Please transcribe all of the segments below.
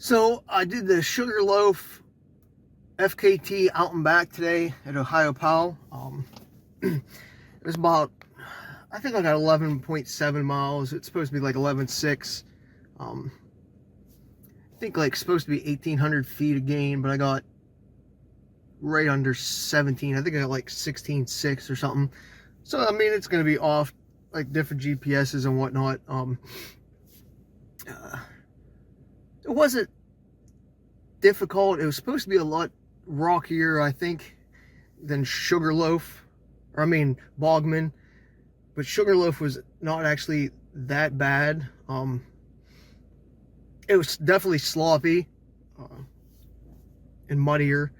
So I did the Sugarloaf FKT out and back today at Ohiopyle. It was about, I think I got 11.7 miles. It's supposed to be like 11.6. I think like supposed to be 1,800 feet of gain, but I got right under 17. I think I got like 16.6 or something. So I mean, it's going to be off like different GPSs and whatnot. It wasn't difficult. It was supposed to be a lot rockier, I think, than Sugarloaf, or I mean Bogman, but Sugarloaf was not actually that bad. It was definitely sloppy and muddier.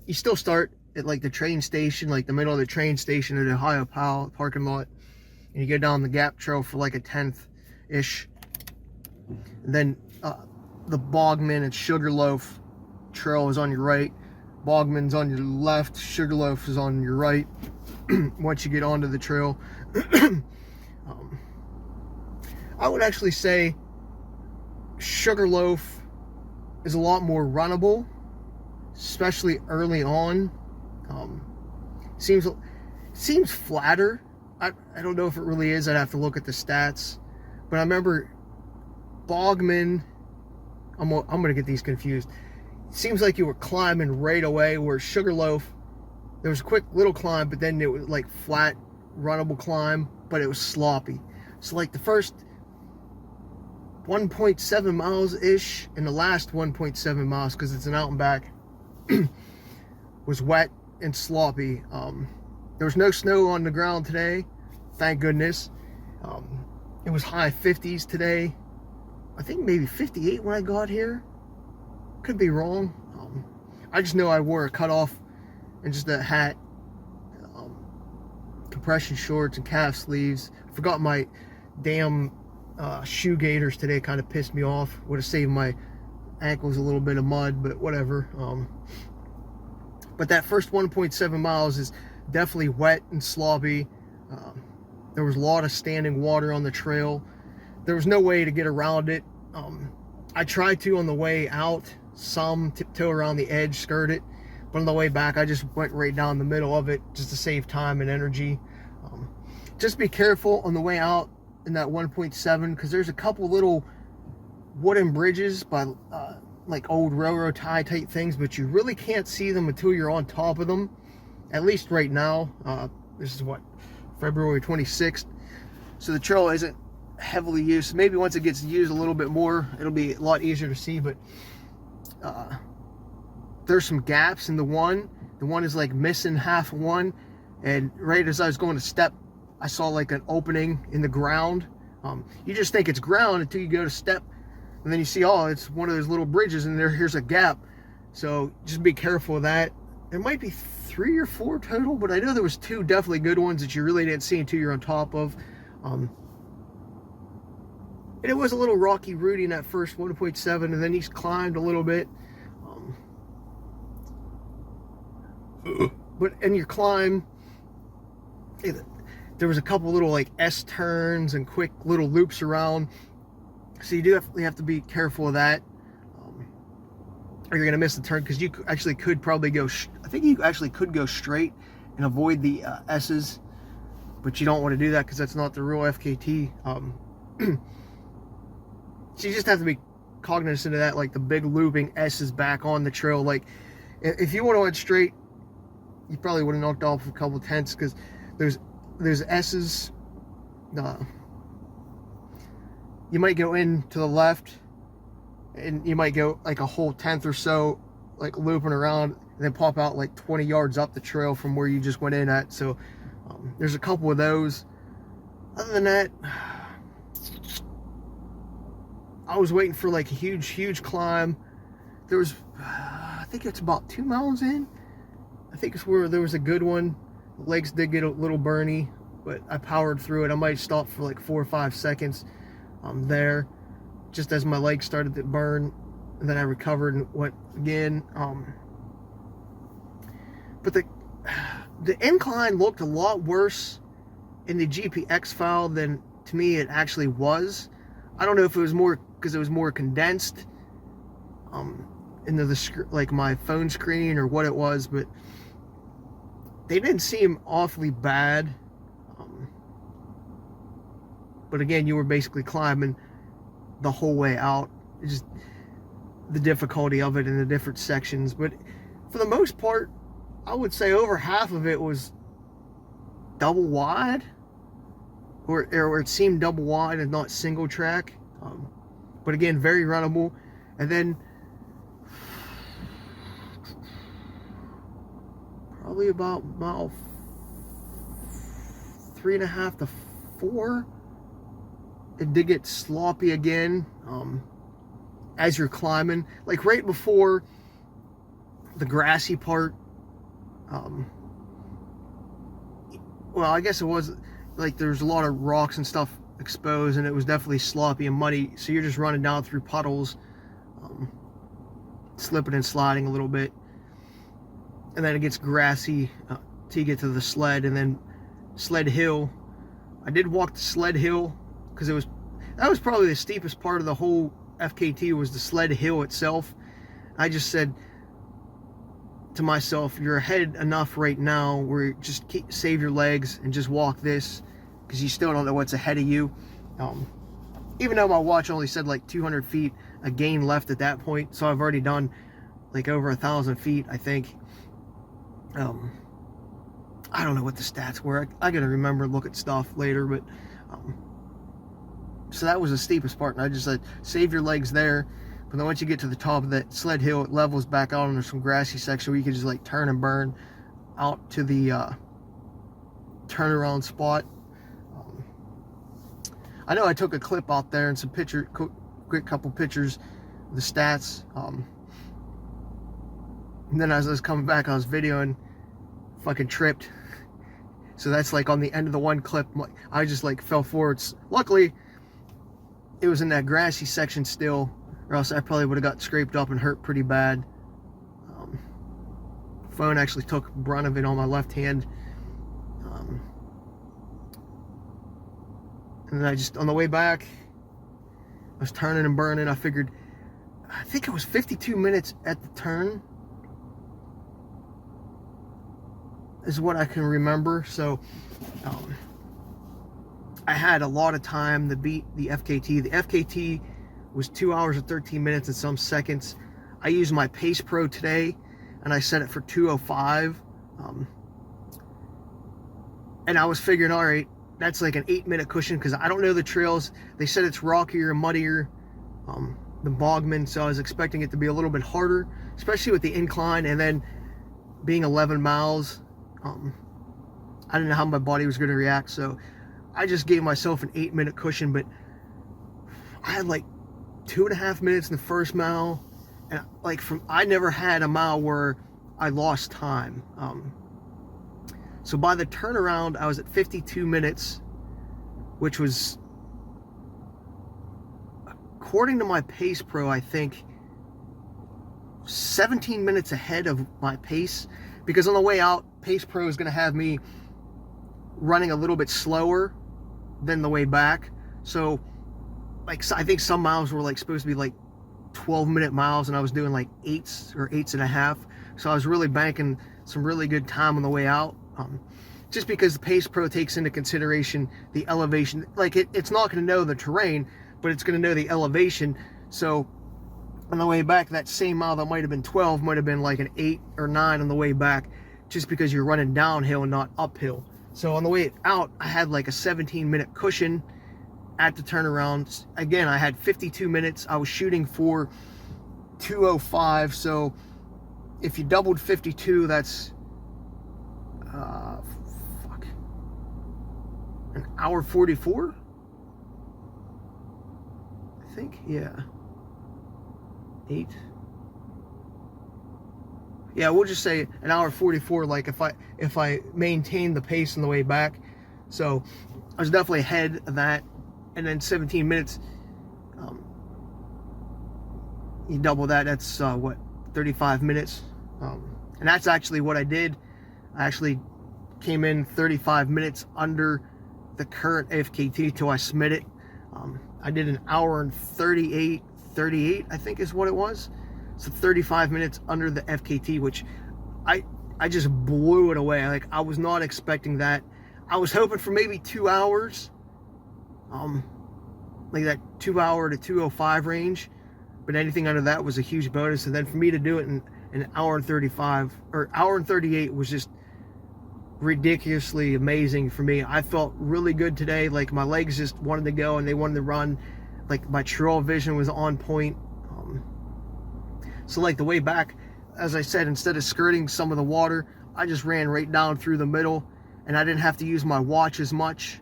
You still start at like the train station, like the middle of the train station at Ohiopyle parking lot, and you go down the gap trail for like a 10th ish. And then the Bogman and Sugarloaf trail is on your right, Bogman's on your left, Sugarloaf is on your right. Once you get onto the trail, I would actually say Sugarloaf is a lot more runnable, especially early on. Seems flatter. I don't know if it really is. I'd have to look at the stats, but I remember Bogman, I'm gonna get these confused. It seems like you were climbing right away, where Sugarloaf, there was a quick little climb, but then it was like flat, runnable climb, but it was sloppy. So like the first 1.7 miles ish and the last 1.7 miles, because it's an out and back, was wet and sloppy. There was no snow on the ground today, thank goodness. It was high 50s today. I think maybe 58 when I got here. Could be wrong. I just know I wore a cutoff and just a hat, compression shorts and calf sleeves. I forgot my damn shoe gaiters today. Kind of pissed me off. Would have saved my ankles a little bit of mud, but whatever. But that first 1.7 miles is definitely wet and sloppy. There was a lot of standing water on the trail. There was no way to get around it. I tried to on the way out, some tiptoe around the edge, skirt it, but on the way back I just went right down the middle of it just to save time and energy. Just be careful on the way out in that 1.7, because there's a couple little wooden bridges by like old railroad tie type things, but you really can't see them until you're on top of them, at least right now. This is what, February 26th, so the trail isn't heavily used. Maybe once it gets used a little bit more, it'll be a lot easier to see, but there's some gaps in the one is like missing half one, and right as I was going to step, I saw like an opening in the ground. You just think it's ground until you go to step, and then you see, oh, it's one of those little bridges, and here's a gap. So just be careful of that. There might be 3 or 4 total, but I know there was 2 definitely good ones that you really didn't see until you're on top of. And it was a little rocky, rooty in that first 1.7, and then he's climbed a little bit. But in your climb, there was a couple little like S turns and quick little loops around. So you do have to be careful of that, or you're gonna miss the turn, because you actually could probably go. I think you actually could go straight and avoid the S's, but you don't want to do that because that's not the real FKT. So you just have to be cognizant of that, like the big looping S's back on the trail. Like if you would have went straight, you probably would have knocked off a couple tenths, because there's S's. You might go in to the left, and you might go like a whole tenth or so, like looping around, and then pop out like 20 yards up the trail from where you just went in at. So there's a couple of those. Other than that, I was waiting for like a huge climb. There was, I think it's about 2 miles in. I think it's where there was a good one. The legs did get a little burny, but I powered through it. I might stop for like 4 or 5 seconds there, just as my legs started to burn, and then I recovered and went again. But the incline looked a lot worse in the GPX file than to me it actually was. I don't know if it was more because it was more condensed into the like my phone screen or what it was, but they didn't seem awfully bad. But again, you were basically climbing the whole way out. It's just the difficulty of it in the different sections. But for the most part, I would say over half of it was double wide, or it seemed double wide and not single track. But again, very runnable. And then probably about mile 3.5 to 4, it did get sloppy again as you're climbing, like right before the grassy part. Well, I guess it was like there's a lot of rocks and stuff exposed, and it was definitely sloppy and muddy, so you're just running down through puddles, slipping and sliding a little bit, and then it gets grassy till you get to the sled, and then sled hill. I did walk the sled hill because that was probably the steepest part of the whole FKT, was the sled hill itself. I just said to myself, you're ahead enough right now where just save your legs and just walk this, because you still don't know what's ahead of you. Even though my watch only said like 200 feet a gain left at that point, so I've already done like over 1,000 feet, I think. I don't know what the stats were. I gotta remember, look at stuff later, but so that was the steepest part, and I just said save your legs there. But then once you get to the top of that sled hill, it levels back out, and there's some grassy section where you can just like turn and burn out to the turnaround spot. I know I took a clip out there and some quick couple pictures of the stats. And then as I was coming back, I was videoing, fucking tripped. So that's like on the end of the one clip, I just like fell forwards. Luckily, it was in that grassy section still, or else I probably would have got scraped up and hurt pretty bad. Phone actually took brunt of it on my left hand. And then I just, on the way back, I was turning and burning. I figured, I think it was 52 minutes at the turn, is what I can remember. So I had a lot of time to beat the FKT. The FKT was 2 hours and 13 minutes and some seconds. I used my Pace Pro today, and I set it for 2:05. And I was figuring, all right, that's like an 8-minute cushion, because I don't know the trails. They said it's rockier and muddier than Bogman, so I was expecting it to be a little bit harder, especially with the incline, and then being 11 miles. I didn't know how my body was going to react, so I just gave myself an 8-minute cushion. But I had like 2.5 minutes in the first mile, and like I never had a mile where I lost time. So by the turnaround, I was at 52 minutes, which was, according to my Pace Pro, I think 17 minutes ahead of my pace, because on the way out, Pace Pro is going to have me running a little bit slower than the way back. So like, I think some miles were like supposed to be like 12-minute miles, and I was doing like 8s or 8.5. So I was really banking some really good time on the way out. Just because the Pace Pro takes into consideration the elevation. Like it's not going to know the terrain, but it's going to know the elevation. So on the way back, that same mile that might have been 12 might have been like an 8 or 9 on the way back, just because you're running downhill and not uphill. So on the way out, I had like a 17-minute cushion at the turnaround. Again, I had 52 minutes. I was shooting for 2:05. So if you doubled 52, that's an hour 44, I think. Yeah, 8. Yeah, we'll just say an hour 44. Like if I maintain the pace on the way back. So I was definitely ahead of that. And then 17 minutes, you double that, that's what, 35 minutes. And that's actually what I did. I actually came in 35 minutes under the current FKT till I submit it. I did an hour and 38 I think is what it was. So 35 minutes under the FKT, which I just blew it away. Like, I was not expecting that. I was hoping for maybe 2 hours, like that 2 hour to 2:05 range, but anything under that was a huge bonus. And then for me to do it in an hour and 35 or hour and 38 was just ridiculously amazing for me. I felt really good today. Like, my legs just wanted to go and they wanted to run. Like, my trail vision was on point. So like the way back, as I said, instead of skirting some of the water, I just ran right down through the middle, and I didn't have to use my watch as much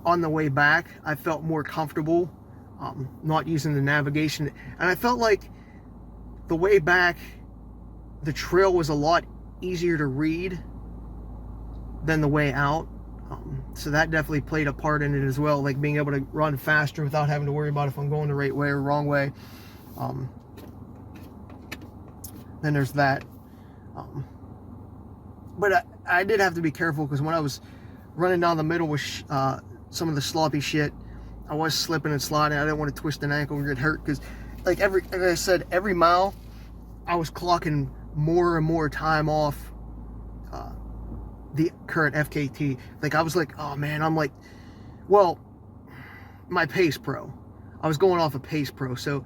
on the way back. I felt more comfortable not using the navigation, and I felt like the way back the trail was a lot easier to read than the way out. So that definitely played a part in it as well, like being able to run faster without having to worry about if I'm going the right way or wrong way. Then there's that. But I did have to be careful, because when I was running down the middle with some of the sloppy shit, I was slipping and sliding. I didn't want to twist an ankle and get hurt, because like I said, every mile I was clocking more and more time off the current FKT. Like, I was like, oh man, I'm like, well, my Pace Pro. I was going off a Pace Pro, so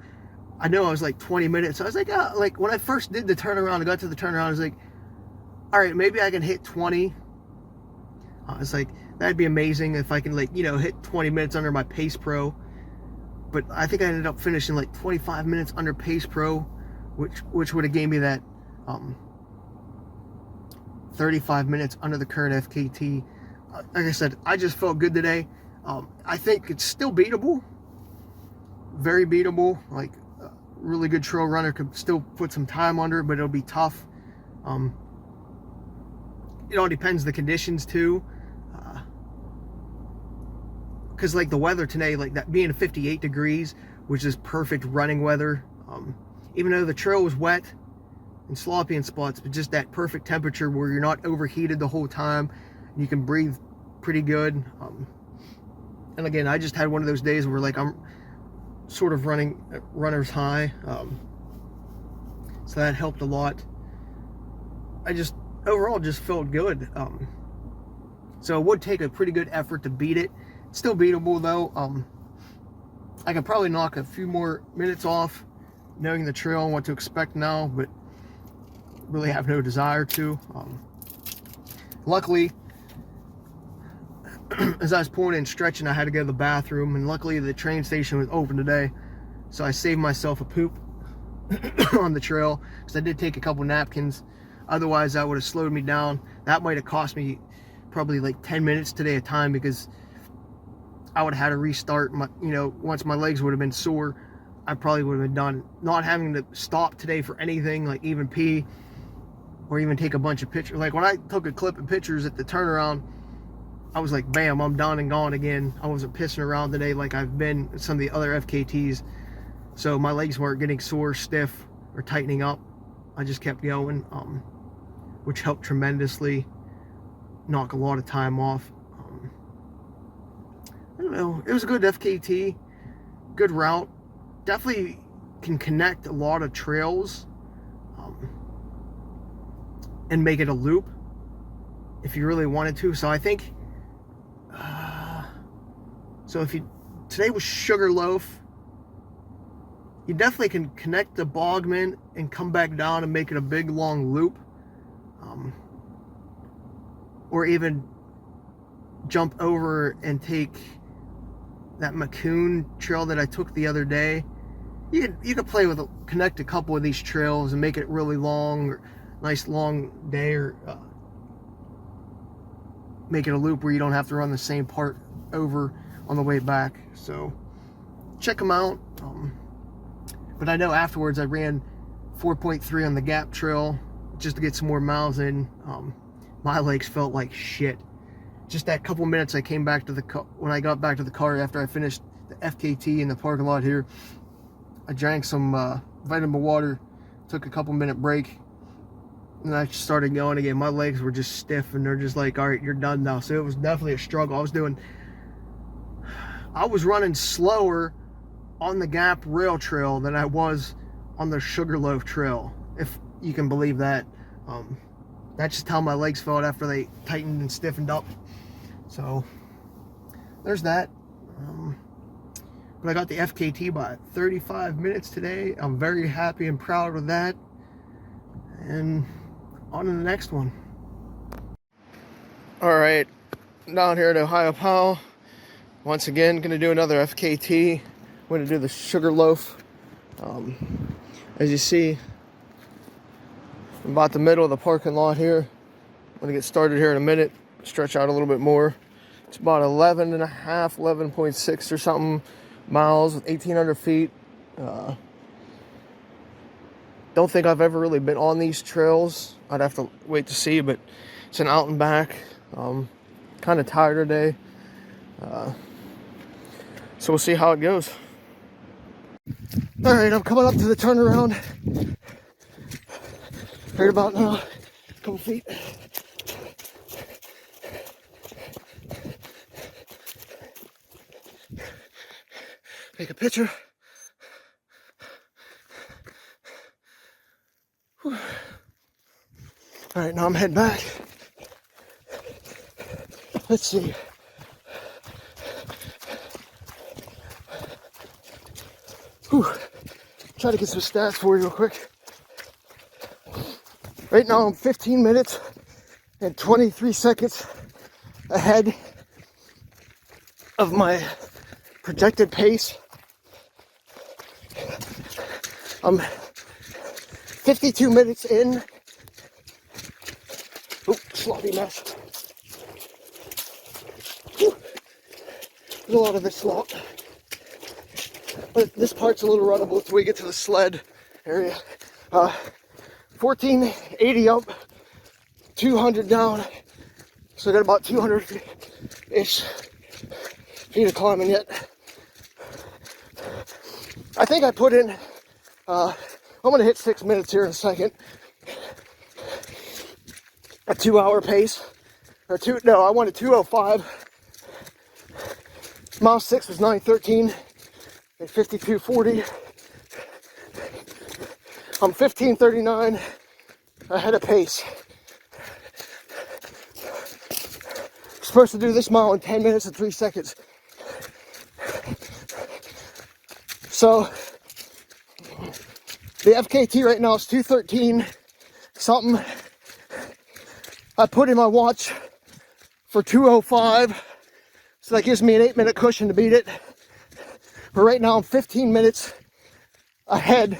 I know I was like 20 minutes. So I was like, like when I first did the turnaround, I got to the turnaround, I was like, all right, maybe I can hit 20. I was like, that'd be amazing if I can, like, you know, hit 20 minutes under my Pace Pro. But I think I ended up finishing like 25 minutes under Pace Pro, which would have gave me that 35 minutes under the current FKT. Like I said, I just felt good today. I think it's still beatable, very beatable. Like, a really good trail runner could still put some time under it, but it'll be tough. It all depends the conditions too, because like the weather today, like that being 58 degrees, which is perfect running weather. Even though the trail was wet and sloppy in spots, but just that perfect temperature where you're not overheated the whole time, and you can breathe pretty good. And again, I just had one of those days where, like, I'm sort of running at runner's high, so that helped a lot. I just overall just felt good. So it would take a pretty good effort to beat it. It's still beatable though. I could probably knock a few more minutes off, knowing the trail and what to expect now, but really have no desire to. Luckily, as I was pulling in stretching, I had to go to the bathroom, and luckily the train station was open today, so I saved myself a poop on the trail, because I did take a couple napkins. Otherwise, that would have slowed me down. That might have cost me probably like 10 minutes today of time, because I would have had to restart my, you know, once my legs would have been sore, I probably would have been done. Not having to stop today for anything, like even pee or even take a bunch of pictures. Like when I took a clip of pictures at the turnaround, I was like, bam, I'm done and gone again. I wasn't pissing around today like I've been at some of the other FKTs. So my legs weren't getting sore, stiff, or tightening up. I just kept going, which helped tremendously knock a lot of time off. I don't know, it was a good FKT, good route. Definitely can connect a lot of trails and make it a loop if you really wanted to. So I think, so if you, today was Sugarloaf, you definitely can connect the Bogman and come back down and make it a big long loop. Or even jump over and take that Macoun trail that I took the other day. You could play with, connect a couple of these trails and make it really long, or nice long day, or make it a loop where you don't have to run the same part over on the way back. So check them out. But I know afterwards I ran 4.3 on the Gap Trail just to get some more miles in. My legs felt like shit. Just that couple minutes I came back to the car, when I got back to the car after I finished the FKT in the parking lot here, I drank some vitamin water, took a couple minute break, and I started going again. My legs were just stiff, and they're just like, all right, you're done now. So it was definitely a struggle. I was running slower on the Gap Rail Trail than I was on the Sugarloaf Trail, if you can believe that. That's just how my legs felt after they tightened and stiffened up. So there's that. But I got the FKT by 35 minutes today. I'm very happy and proud of that. And on to the next one. All right, down here at Ohiopyle. Once again, going to do another FKT. I'm going to do the Sugarloaf. As you see, I'm about the middle of the parking lot here. I'm going to get started here in a minute. Stretch out a little bit more. It's about 11.6 or something miles with 1,800 feet. Don't think I've ever really been on these trails. I'd have to wait to see, but it's an out and back. Kind of tired today. So we'll see how it goes. All right, I'm coming up to the turnaround. Right about now, a couple feet. Take a picture. Whew. All right, now I'm heading back. Let's see. Whew. Try to get some stats for you real quick. Right now I'm 15 minutes and 23 seconds ahead of my projected pace. I'm 52 minutes in. Oh, sloppy mess. Whew. There's a lot of this slop. But this part's a little runnable until we get to the sled area. 1480 up, 200 down. So I got about 200-ish feet of climbing yet. I think I put in, I'm gonna hit 6 minutes here in a second. A 2-hour pace. I wanted 2:05. Mile 6 was 9:13. At 52:40. I'm 15:39 ahead of pace. I'm supposed to do this mile in 10 minutes and 3 seconds. So the FKT right now is 2:13 something. I put in my watch for 2:05, so that gives me an 8-minute cushion to beat it. But right now I'm 15 minutes ahead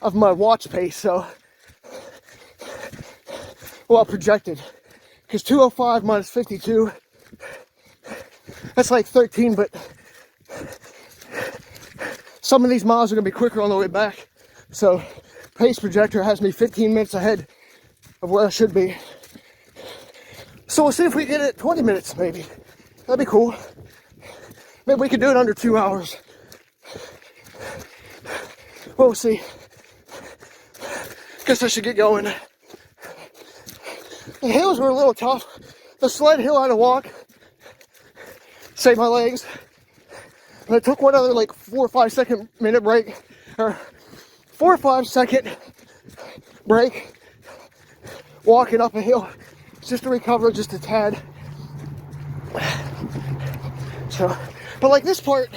of my watch pace, so, well, projected. Because 2:05 minus 52, that's like 13, but some of these miles are going to be quicker on the way back. So pace projector has me 15 minutes ahead of where I should be. So we'll see if we get it 20 minutes maybe. That'd be cool. Maybe we could do it under 2 hours. We'll see. Guess I should get going. The hills were a little tough. The sled hill I had to walk. Save my legs. And I took one other like 4 or 5 second minute break. Or 4 or 5 second break. Walking up a hill. Just to recover just a tad. So, but like this part,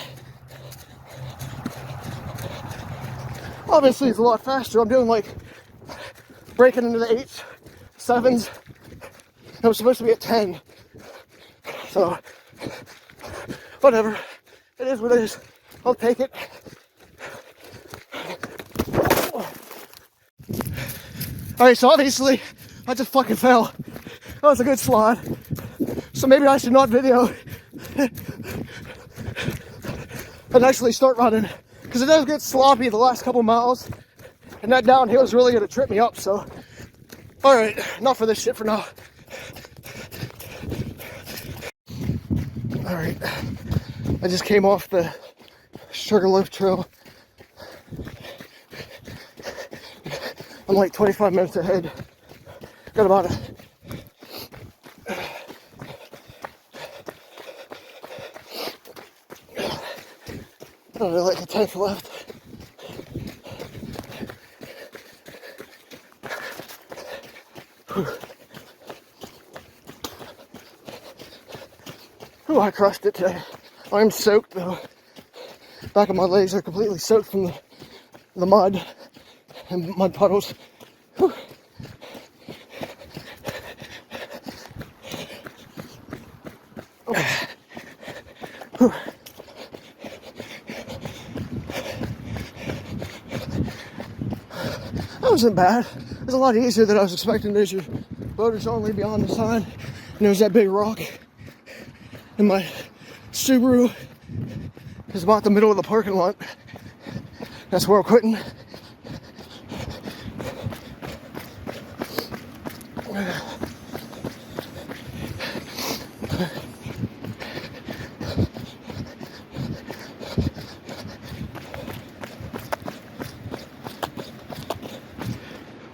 obviously it's a lot faster. I'm doing like breaking into the 8s, 7s. It was supposed to be at 10. So, whatever. It is what it is. I'll take it. Alright, so obviously I just fucking fell. That was a good slide. So maybe I should not video and actually start running, because it does get sloppy the last couple miles, and that downhill is really going to trip me up. So, all right, enough for this shit for now. All right, I just came off the Sugarloaf Trail. I'm like 25 minutes ahead. Got about a Only like a tenth left. Oh, I crushed it today. I'm soaked though. Back of my legs are completely soaked from the mud and mud puddles. Whew. Whew. That wasn't bad. It was a lot easier than I was expecting. There's your boaters only beyond the sign. And there's that big rock. And my Subaru is about the middle of the parking lot. That's where I'm quitting.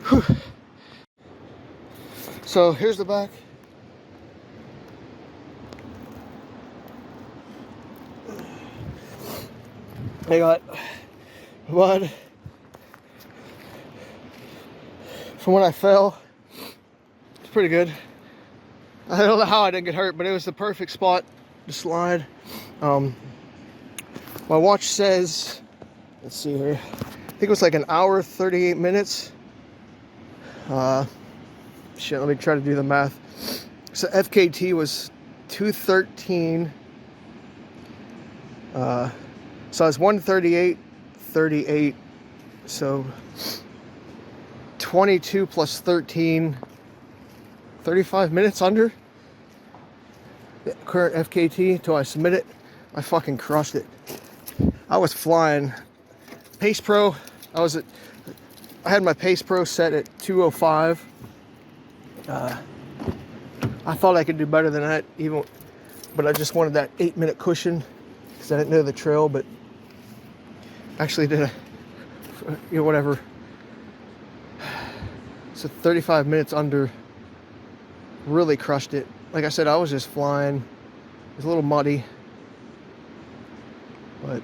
Whew. So here's the back. I got mud from when I fell. It's pretty good. I don't know how I didn't get hurt, but it was the perfect spot to slide. My watch says, let's see here, I think it was like an hour 38 minutes. Shit, let me try to do the math. So FKT was 2:13. So it's 1:38:38. So 22 plus 13, 35 minutes under the current FKT till I submit it. I fucking crushed it. I was flying. Pace Pro, I had my Pace Pro set at 2:05. I thought I could do better than that, but I just wanted that 8-minute cushion because I didn't know the trail. But actually did whatever. So 35 minutes under. Really crushed it. Like I said, I was just flying. It was a little muddy, but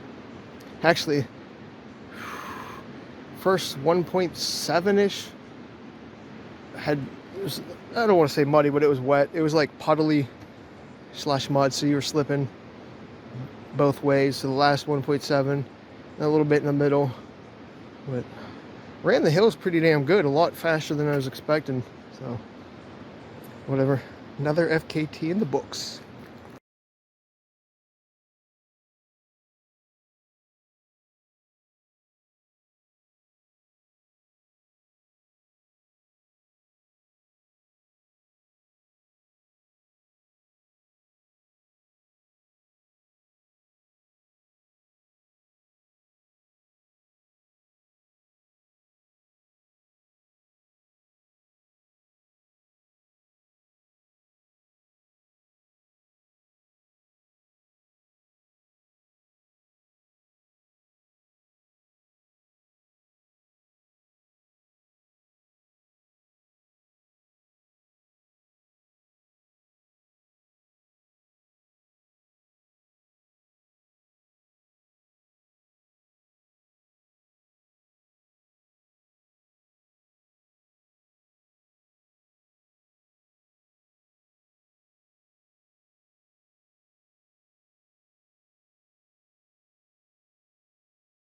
actually first 1.7-ish I don't want to say muddy, but it was wet. It was like puddly / mud, so you were slipping both ways. So the last 1.7, a little bit in the middle, but ran the hills pretty damn good, a lot faster than I was expecting. So whatever, another FKT in the books.